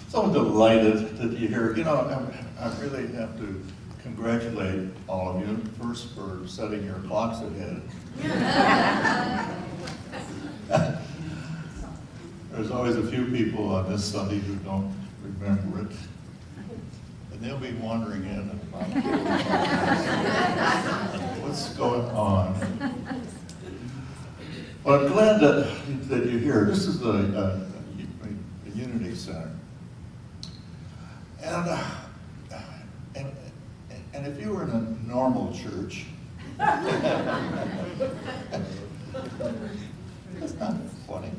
So delighted that you're here. You know, I really have to congratulate all of you first for setting your clocks ahead. There's always a few people on this Sunday who don't remember it. And they'll be wandering in what's going on. Well, I'm glad that you're here. This is the Unity Center. And if you were in a normal church, that's not funny.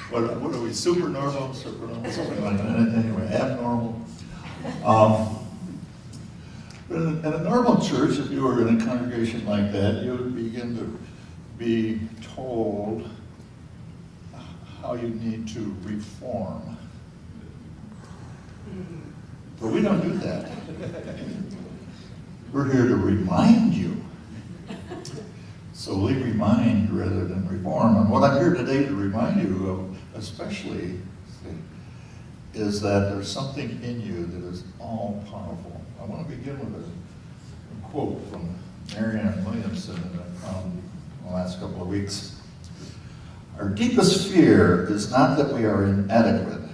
What are we, supernormal, something like that? Anyway, abnormal. But in a normal church, if you were in a congregation like that, you would begin to be told how you need to reform. But we don't do that. We're here to remind you. So we remind rather than reform. And what I'm here today to remind you of, especially, is that there's something in you that is all powerful. I want to begin with a quote from Marianne Williamson that I found in the last couple of weeks. Our deepest fear is not that we are inadequate.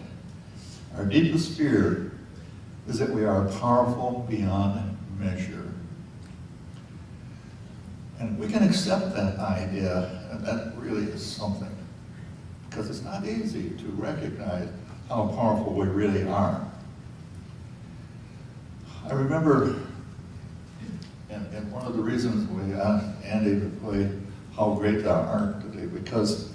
Our deepest fear is that we are powerful beyond measure. And we can accept that idea, and that really is something, because it's not easy to recognize how powerful we really are. I remember, and one of the reasons we asked Andy to play How Great Thou Art today, because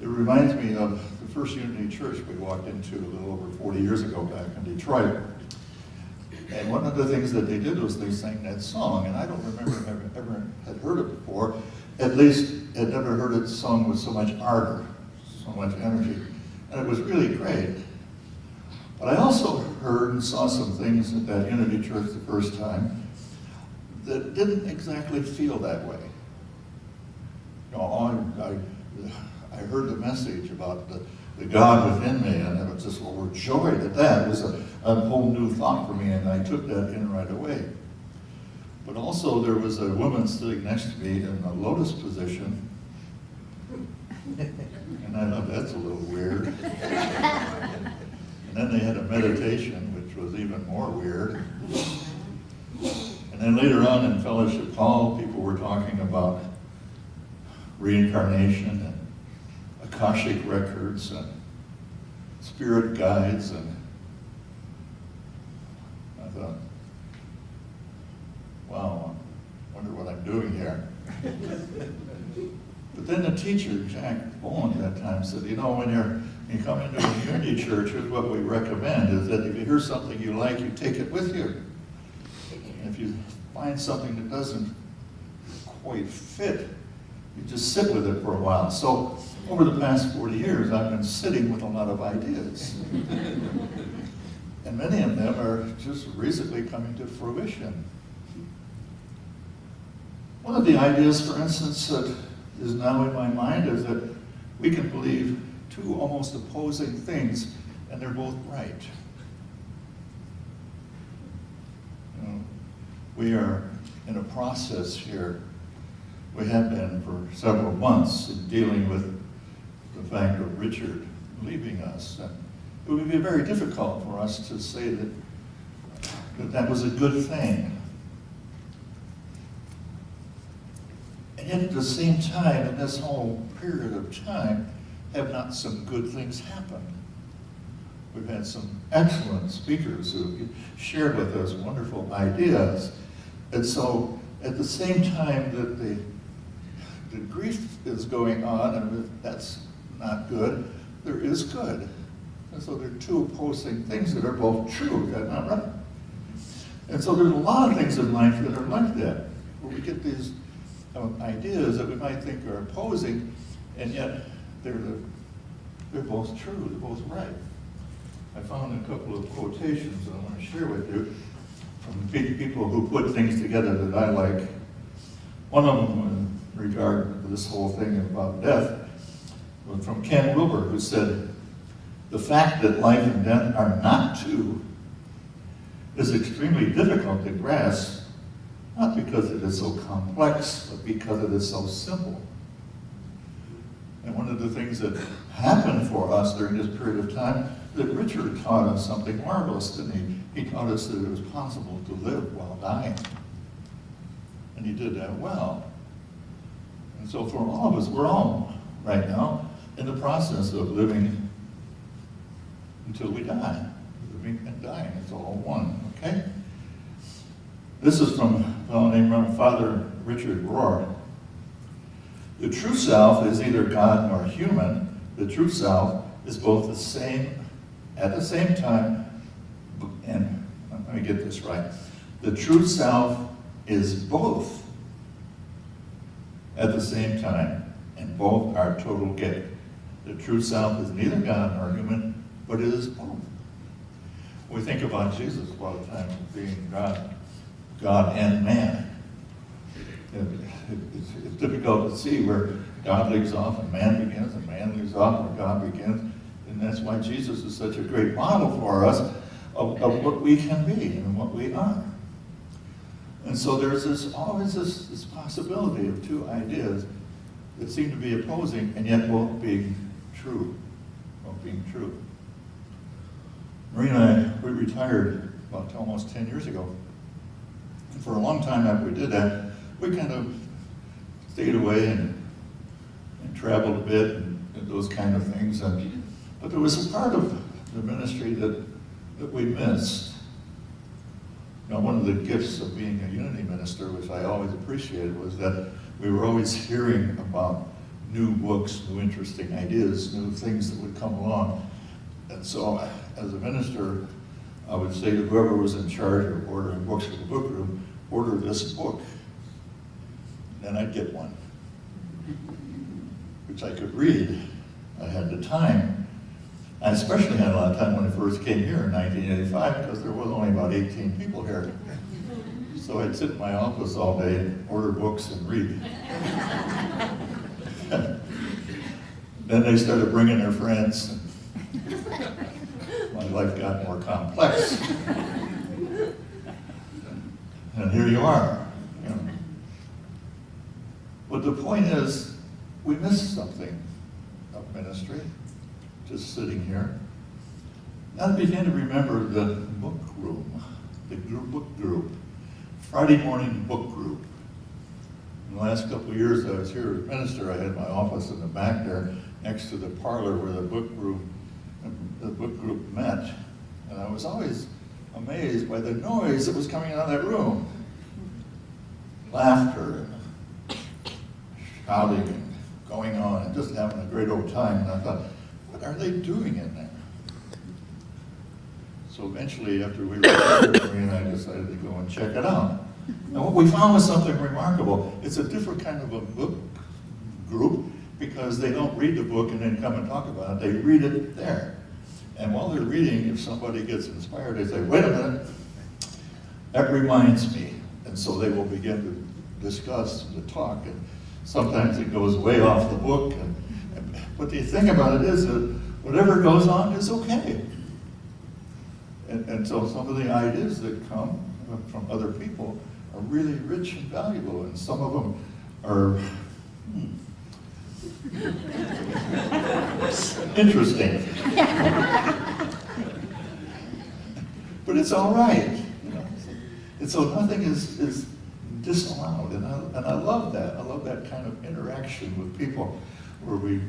it reminds me of the first Unity Church we walked into a little over 40 years ago back in Detroit. And one of the things that they did was they sang that song, and I don't remember ever had heard it before, at least had never heard it sung with so much ardor, so much energy, and it was really great. But I also heard and saw some things at that Unity Church the first time that didn't exactly feel that way. You know, I heard the message about the God within me, and it was just overjoyed at that. It was a whole new thought for me, and I took that in right away. But also there was a woman sitting next to me in a lotus position, and I thought, that's a little weird. And then they had a meditation, which was even more weird. And then later on in Fellowship Hall, people were talking about reincarnation and Akashic records and spirit guides, and I thought, wow, I wonder what I'm doing here. But then the teacher, Jack Bowen, at that time said, you know, when you come into a Unity Church, here's what we recommend, is that if you hear something you like, you take it with you. And if you find something that doesn't quite fit, you just sit with it for a while. So over the past 40 years, I've been sitting with a lot of ideas. And many of them are just recently coming to fruition. One of the ideas, for instance, that is now in my mind is that we can believe two almost opposing things, and they're both right. You know, we are in a process here. We have been for several months in dealing with the fact of Richard leaving us. And it would be very difficult for us to say that was a good thing. And yet at the same time, in this whole period of time, have not some good things happened? We've had some excellent speakers who shared with us wonderful ideas. And so at the same time that the grief is going on, and that's not good, there is good. And so there are two opposing things that are both true, is that not right? And so there's a lot of things in life that are like that, where we get these ideas that we might think are opposing, and yet they're both true, they're both right. I found a couple of quotations that I want to share with you from people who put things together that I like. One of them regard to this whole thing about death was from Ken Wilber, who said, "The fact that life and death are not two is extremely difficult to grasp, not because it is so complex, but because it is so simple." And one of the things that happened for us during this period of time, that Richard taught us something marvelous, didn't he? He taught us that it was possible to live while dying. And he did that well. And so for all of us, we're all right now in the process of living until we die. Living and dying, it's all one, okay? This is from a fellow named Father Richard Rohr. "The true self is neither God nor human. The true self is both the same, at the same time, and let me get this right. The true self is both at the same time, and both are total gift. The true self is neither God nor human, but it is both." We think about Jesus a lot of times being God and man. It's difficult to see where God leaves off and man begins, and man leaves off where God begins. And that's why Jesus is such a great model for us of what we can be and what we are. And so there's always this possibility of two ideas that seem to be opposing and yet both being true. Both being true. Marie and I, we retired about almost 10 years ago. And for a long time after we did that, we kind of stayed away and traveled a bit and those kind of things. But there was a part of the ministry that we missed. You know, one of the gifts of being a unity minister, which I always appreciated, was that we were always hearing about new books, new interesting ideas, new things that would come along. And so as a minister, I would say to whoever was in charge of ordering books for the book room, order this book. Then I'd get one, which I could read. I had the time. I especially had a lot of time when I first came here in 1985 because there was only about 18 people here. So I'd sit in my office all day and order books and read. Then they started bringing their friends. My life got more complex. And here you are. You know. But the point is, we missed something of ministry, just sitting here. And I began to remember the book room, the book group, Friday morning book group. In the last couple of years I was here as minister, I had my office in the back there next to the parlor where the book group met. And I was always amazed by the noise that was coming out of that room. Laughter and shouting and going on and just having a great old time. And I thought, what are they doing in there? So eventually, after we were there, Marie and I decided to go and check it out. And what we found was something remarkable. It's a different kind of a book group because they don't read the book and then come and talk about it. They read it there. And while they're reading, if somebody gets inspired, they say, wait a minute, that reminds me. And so they will begin to discuss and to talk. And sometimes it goes way off the book. But the thing about it is that whatever goes on is okay. And so some of the ideas that come from other people are really rich and valuable. And some of them are interesting. But it's all right. You know? And so nothing is disallowed. And I love that. I love that kind of interaction with people where we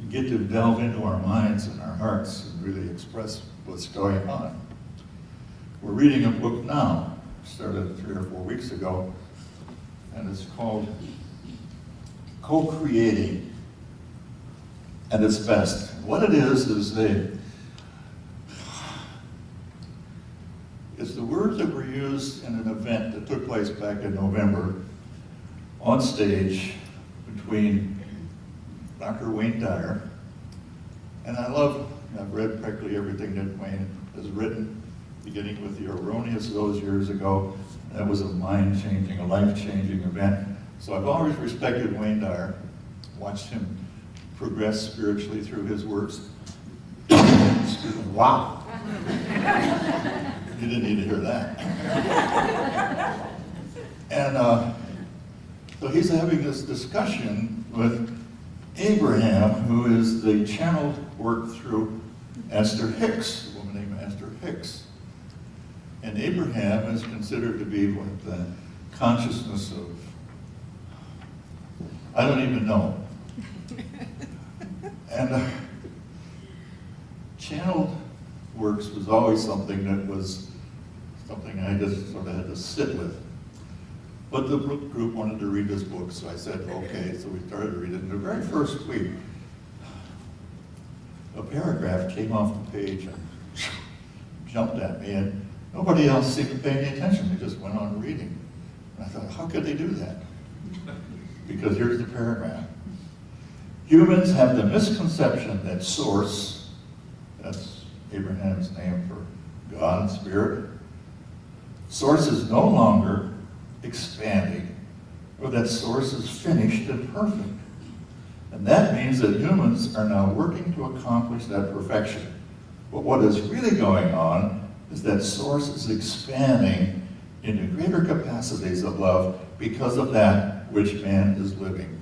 get to delve into our minds and our hearts and really express what's going on. We're reading a book now, started 3 or 4 weeks ago, and it's called Co-Creating at Its Best. What it is it's the words that were used in an event that took place back in November on stage between Dr. Wayne Dyer, and I've read practically everything that Wayne has written, beginning with the Erroneous those years ago. That was a mind-changing, a life-changing event. So I've always respected Wayne Dyer, watched him progress spiritually through his works. Excuse me, wow. You didn't need to hear that. And so he's having this discussion with Abraham, who is the channeled work through Esther Hicks, a woman named Esther Hicks. And Abraham is considered to be what the consciousness of, I don't even know. And channeled works was always something that was something I just sort of had to sit with. But the group wanted to read this book, so I said, okay, so we started to read it. In the very first week, a paragraph came off the page and jumped at me, and nobody else seemed to pay any attention. They just went on reading. And I thought, how could they do that? Because here's the paragraph. Humans have the misconception that source, that's Abraham's name for God, Spirit, source is no longer expanding, or that source is finished and perfect. And that means that humans are now working to accomplish that perfection. But what is really going on is that source is expanding into greater capacities of love because of that which man is living.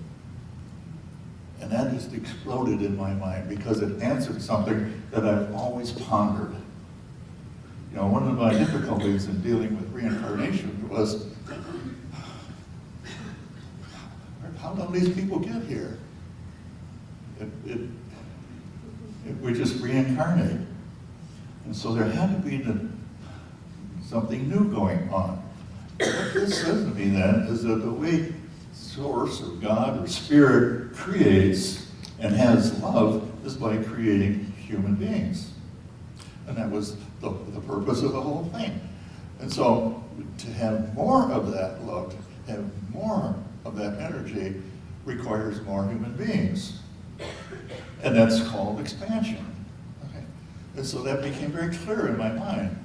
And that just exploded in my mind because it answered something that I've always pondered. You know, one of my difficulties in dealing with reincarnation was, how did these people get here? We just reincarnate. And so there had to be something new going on. What this says to me then is that the way Source or God or Spirit creates and has love is by creating human beings. And that was the purpose of the whole thing. And so to have more of that love, to have more of that energy requires more human beings. And that's called expansion. Okay? And so that became very clear in my mind.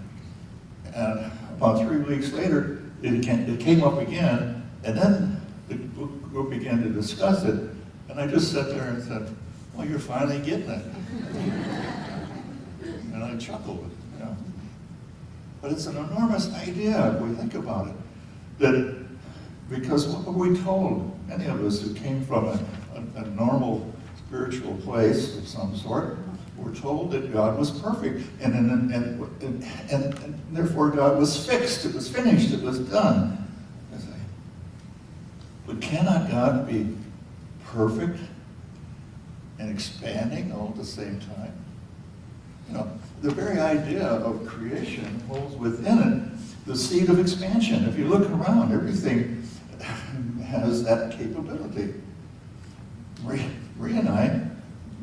And about 3 weeks later, it came up again, and then the group began to discuss it, and I just sat there and said, well, you're finally getting it. And I chuckled, you know. But it's an enormous idea if we think about it. That because what were we told? Many of us who came from a normal spiritual place of some sort were told that God was perfect, and therefore God was fixed, it was finished, it was done. But cannot God be perfect and expanding all at the same time? You know, the very idea of creation holds within it the seed of expansion. If you look around, everything has that capability. Marie and I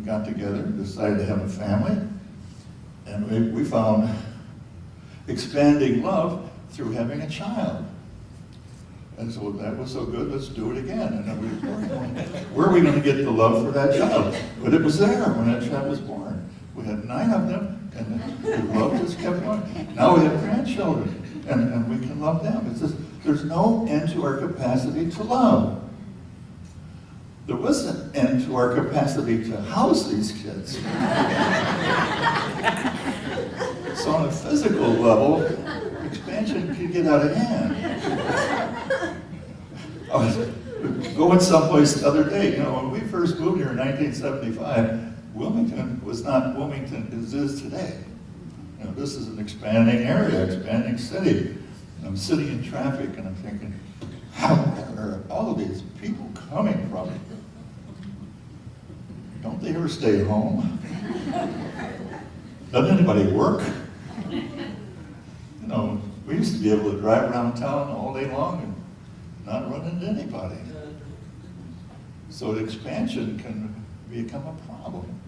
got together and decided to have a family, and we found expanding love through having a child. And so that was so good, let's do it again. And then where are we going to get the love for that child? But it was there when that child was born. We had 9 of them, and the love just kept going. Now we have grandchildren, and we can love them. It's just, there's no end to our capacity to love. There was an end to our capacity to house these kids. So on a physical level, expansion can get out of hand. I was going someplace the other day, you know, when we first moved here in 1975, Wilmington was not Wilmington as it is today. You know, this is an expanding area, expanding city. And I'm sitting in traffic and I'm thinking, where are all of these people coming from? Don't they ever stay home? Doesn't anybody work? You know, we used to be able to drive around town all day long and not run into anybody. So expansion can become a problem.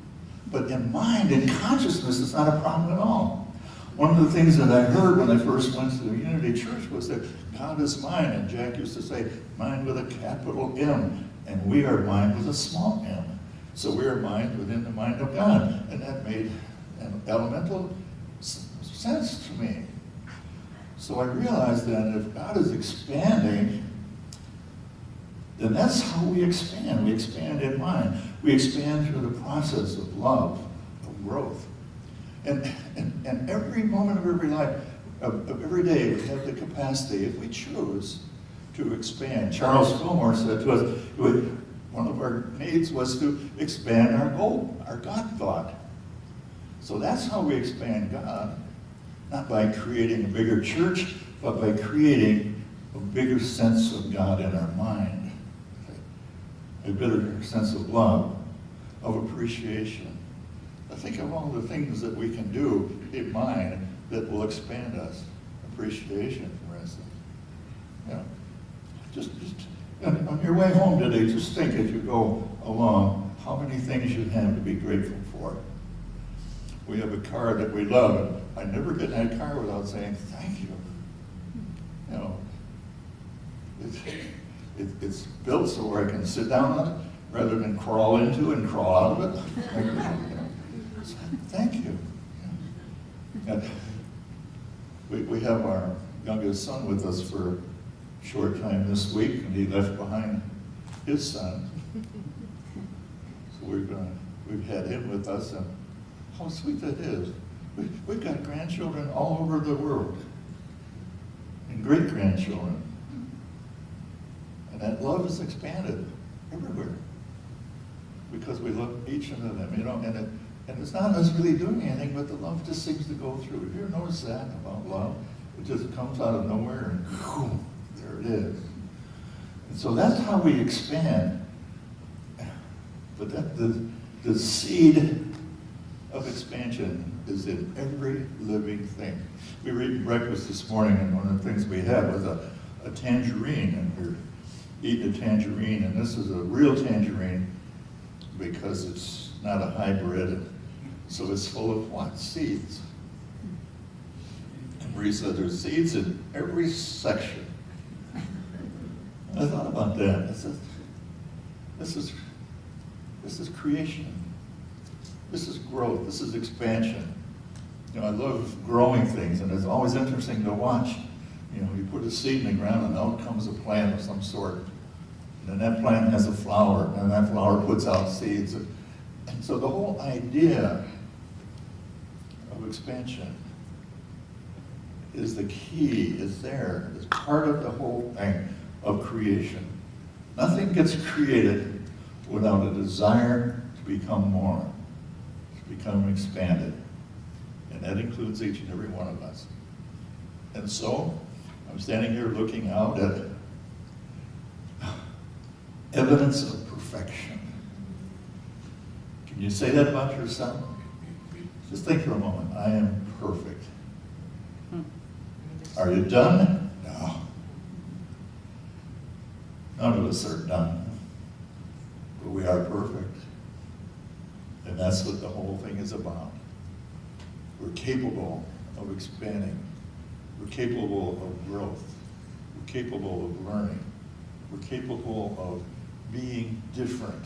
But in mind, in consciousness, it's not a problem at all. One of the things that I heard when I first went to the Unity Church was that God is mind, and Jack used to say, mind with a capital M, and we are mind with a small m. So we are mind within the mind of God. And that made an elemental sense to me. So I realized that if God is expanding, then that's how we expand. We expand in mind. We expand through the process of love, of growth. And every moment of every life, of every day, we have the capacity, if we choose, to expand. Charles Fillmore said to us, one of our needs was to expand our goal, our God thought. So that's how we expand God, not by creating a bigger church, but by creating a bigger sense of God in our mind, a bigger sense of love, of appreciation. I think of all the things that we can do in mind that will expand us. Appreciation, for instance. You know, just on your way home today, just think as you go along how many things you have to be grateful for. We have a car that we love, and I never get in that car without saying thank you. You know, it's built so where I can sit down on it rather than crawl into it and crawl out of it. You know, so, thank you. And we have our youngest son with us for a short time this week, and he left behind his son. So we've had him with us, and how sweet that is. We've got grandchildren all over the world, and great-grandchildren. And that love is expanded everywhere because we love each one of them, you know, and it's not us really doing anything, but the love just seems to go through. Have you ever noticed that about love? It just comes out of nowhere and whew, there it is. And so that's how we expand. But the seed of expansion is in every living thing. We were eating breakfast this morning, and one of the things we had was a tangerine, and we're eating a tangerine, and this is a real tangerine because it's not a hybrid, so it's full of what? Seeds. And Marie said there's seeds in every section. And I thought about that. This is creation. This is growth. This is expansion. You know, I love growing things, and it's always interesting to watch. You know, you put a seed in the ground, and out comes a plant of some sort. And then that plant has a flower, and that flower puts out seeds. And so the whole idea of expansion is the key, is there, is part of the whole thing of creation. Nothing gets created without a desire to become more, to become expanded. And that includes each and every one of us. And so, I'm standing here looking out at evidence of perfection. Can you say that about yourself? Just think for a moment. I am perfect. Are you done? No. None of us are done. But we are perfect. And that's what the whole thing is about. We're capable of expanding. We're capable of growth. We're capable of learning. We're capable of being different.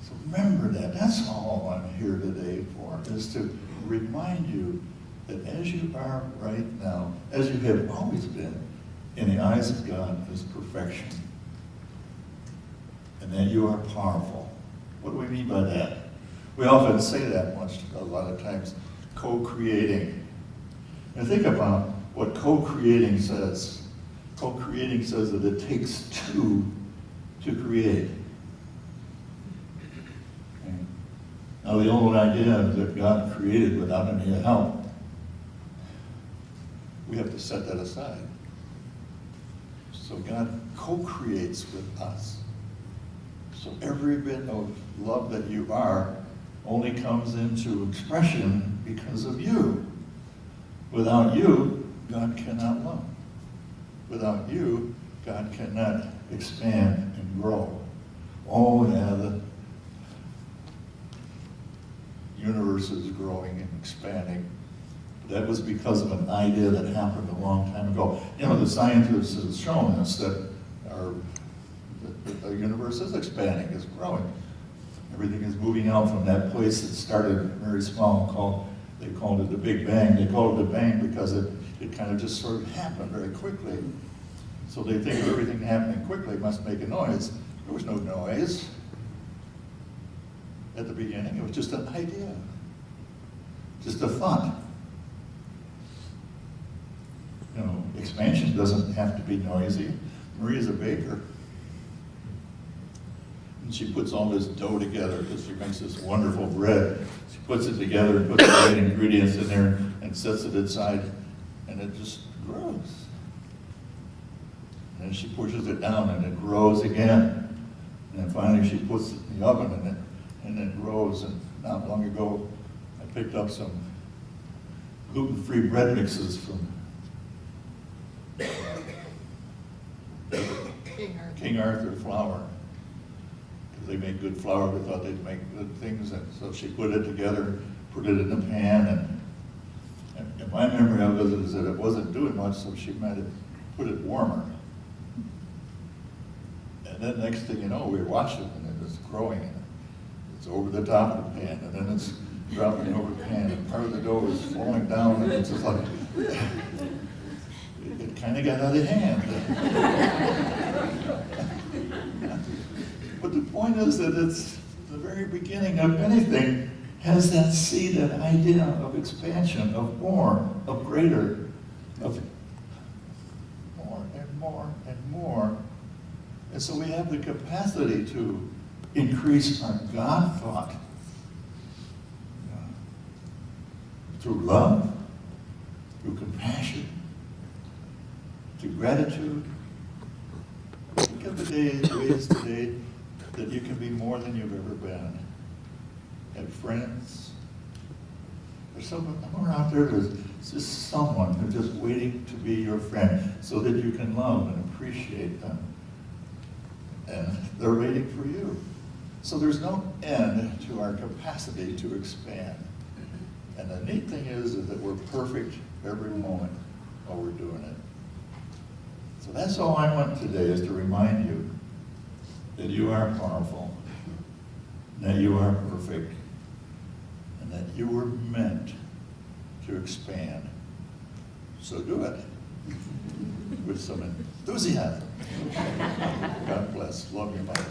So remember that. That's all I'm here today for, is to remind you that as you are right now, as you have always been, in the eyes of God, is perfection. And that you are powerful. What do we mean by that? We often say that a lot of times, co-creating. And think about what co-creating says. Co-creating says that it takes two to create. Okay. Now the old idea that God created without any help, we have to set that aside. So God co-creates with us. So every bit of love that you are only comes into expression because of you. Without you, God cannot love. Without you, God cannot expand and grow. Oh, yeah, the universe is growing and expanding. That was because of an idea that happened a long time ago. You know, the scientists have shown us that the universe is expanding, is growing. Everything is moving out from that place that started very small, they called it the Big Bang. They called it the Bang because it kind of just sort of happened very quickly. So they think everything happening quickly must make a noise. There was no noise at the beginning. It was just an idea, just a thought. You know, expansion doesn't have to be noisy. Maria's a baker. And she puts all this dough together because she makes this wonderful bread. She puts it together and puts the right ingredients in there and sets it aside, and it just grows. And then she pushes it down and it grows again. And then finally she puts it in the oven and it grows. And not long ago, I picked up some gluten-free bread mixes from King Arthur flour. Because they make good flour, we thought they'd make good things. And so she put it together, put it in the pan, and my memory of it is that it wasn't doing much, so she might have put it warmer. And then next thing you know, we watched it, and it was growing. And it's over the top of the pan, and then it's dropping over the pan, and part of the dough is falling down, and it's just like, it kind of got out of hand. But the point is that it's the very beginning of anything has that seed, that idea of expansion, of more, of greater, of more and more and more. And so we have the capacity to increase our God thought through love, through compassion, through gratitude. Look at the ways today that you can be more than you've ever been. Have friends. There's someone out there there's just someone who's just waiting to be your friend so that you can love and appreciate them. And they're waiting for you. So there's no end to our capacity to expand. And the neat thing is that we're perfect every moment while we're doing it. So that's all I want today, is to remind you that you are powerful, that you are perfect, and that you were meant to expand. So do it with some enthusiasm. God bless. Love you, Mother.